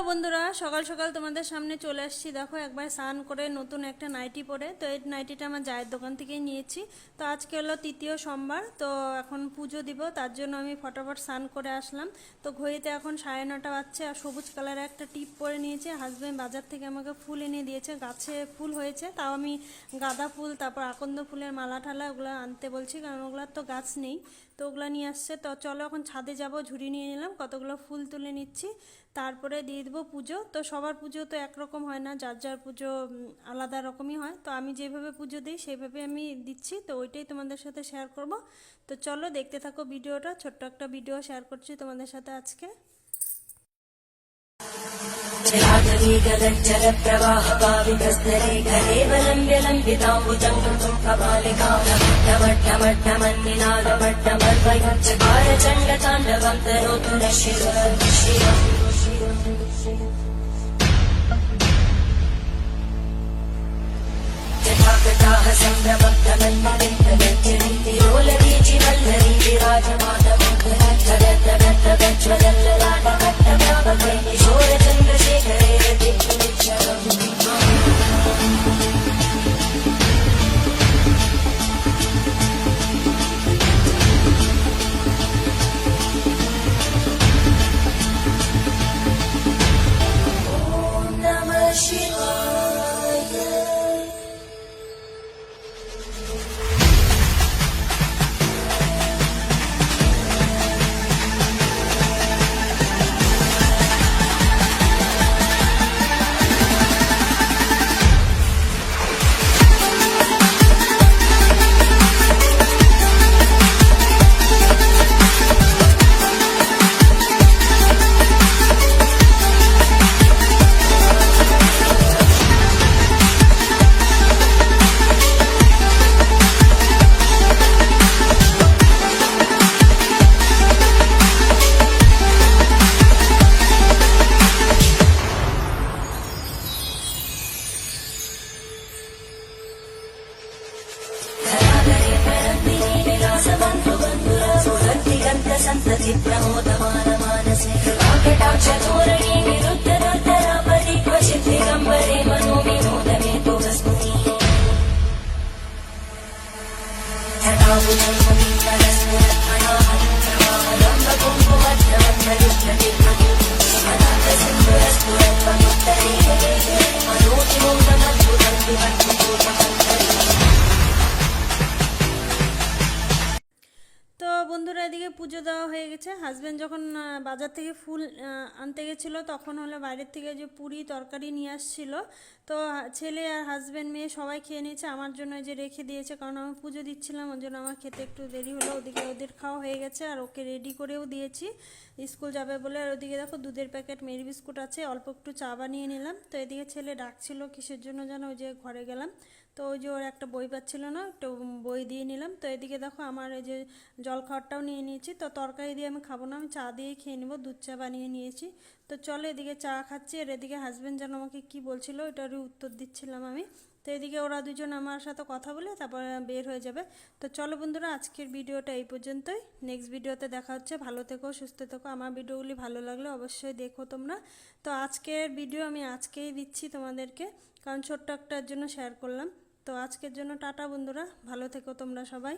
বন্ধুরা, সকাল সকাল তোমাদের সামনে চলে আসছি। দেখো, একবার স্নান করে নতুন একটা নাইটি পরে, তো এই নাইটিটা আমার জায়ের দোকান থেকেই নিয়েছি। তো আজকে হলো তৃতীয় সোমবার, তো এখন পুজো দিব, তার জন্য আমি ফটাফট স্নান করে আসলাম। তো ঘড়িতে এখন 9:30 বাজছে, আর সবুজ কালারের একটা টিপ পরে নিয়েছে। হাজব্যান্ড বাজার থেকে আমাকে ফুল এনে দিয়েছে, গাছে ফুল হয়েছে, তাও আমি গাঁদা ফুল, তারপর আকন্দ ফুলের মালা ঠালা ওগুলো আনতে বলছি, কারণ ওগুলোর তো গাছ নেই। তো ওগুলো নিয়ে আসছে। তো চলো এখন ছাদে যাব, ঝুড়ি নিয়ে নিলাম, কতগুলো ফুল তুলে নিচ্ছি, তারপরে দিয়ে দেবো পুজো। তো সবার পুজো তো একরকম হয় না, যার যার পুজো আলাদা রকমই হয়। তো আমি যেভাবে পুজো দিই সেইভাবে আমি দিচ্ছি, তো ওইটাই তোমাদের সাথে শেয়ার করব। তো চলো দেখতে থাকো ভিডিওটা, ছোট্ট একটা ভিডিও শেয়ার করছি তোমাদের সাথে আজকে। जलागरीगदज्जलप्रवाहपावितस्तरे घरेवलम्ब्यलम्बिताम्बुजङ्गं कपालिकालमट्टमट्टमन्निनादमट्टमर्वयुच्चकारचण्डताण्डवं तनोतु न शिव जटाकटाः सम्भ्रमक्तमन्मलिन्दगज्जरीतिरोलवीचिवल्लरी विराजमानमङ्गलज्जलज्जलज्ज्वलल्ललाटकट्टव्यापकै किशोरचन्द्रशेखरे सन्तति प्रमोदमानमानसे वाकटाक्षधोरणी निरुद्धदुर्धरापरि क्वचित् दिगम्बरे मनोविनोदमे तु वस्तुति তো বন্ধুরা, এদিকে পুজো দেওয়া হয়ে গেছে। হাজব্যান্ড যখন বাজার থেকে ফুল আনতে গেছিলো, তখন হলো বাইরের থেকে যে পুরি তরকারি নিয়ে আসছিলো। তো ছেলে আর হাজব্যান্ড মেয়ে সবাই খেয়ে নিয়েছে, আমার জন্য যে রেখে দিয়েছে, কারণ আমি পুজো দিচ্ছিলাম, ওর জন্য আমার খেতে একটু দেরি হলো। ওদিকে ওদের খাওয়া হয়ে গেছে, আর ওকে রেডি করেও দিয়েছি স্কুল যাবে বলে। আর ওদিকে দেখো দুধের প্যাকেট মেরি বিস্কুট আছে, অল্প একটু চা বানিয়ে নিলাম। তো এদিকে ছেলে ডাকছিল কিসের জন্য যেন, ওই যে ঘরে গেলাম, তো ওই যে ওর একটা বই পাচ্ছিল না, একটু বই দিয়ে নিলাম। তো এদিকে দেখো আমার এই যে জলখাবারটাও নিয়ে নিয়েছি। তো তরকারি দিয়ে আমি খাবো না, আমি চা দিয়েই খেয়ে নেবো, দুধ চা বানিয়ে নিয়েছি। তো চলো, এদিকে চা খাচ্ছি, আর এদিকে হাজব্যান্ড যেন আমাকে কি বলছিল ওইটারই উত্তর দিচ্ছিলাম আমি। তো এদিকে ওরা দুজন আমার সাথে কথা বলে তারপর বের হয়ে যাবে। তো চলো বন্ধুরা, আজকের ভিডিওটা এই পর্যন্তই। নেক্সট ভিডিওতে দেখা হচ্ছে। ভালো থেকো, সুস্থ থেকো। আমার ভিডিওগুলি ভালো লাগলে অবশ্যই দেখো তোমরা। তো আজকের ভিডিও আমি আজকেই দিচ্ছি তোমাদেরকে, কারণ ছোট্ট একটার জন্য শেয়ার করলাম। তো আজকের জন্য টাটা বন্ধুরা, ভালো থেকো তোমরা সবাই।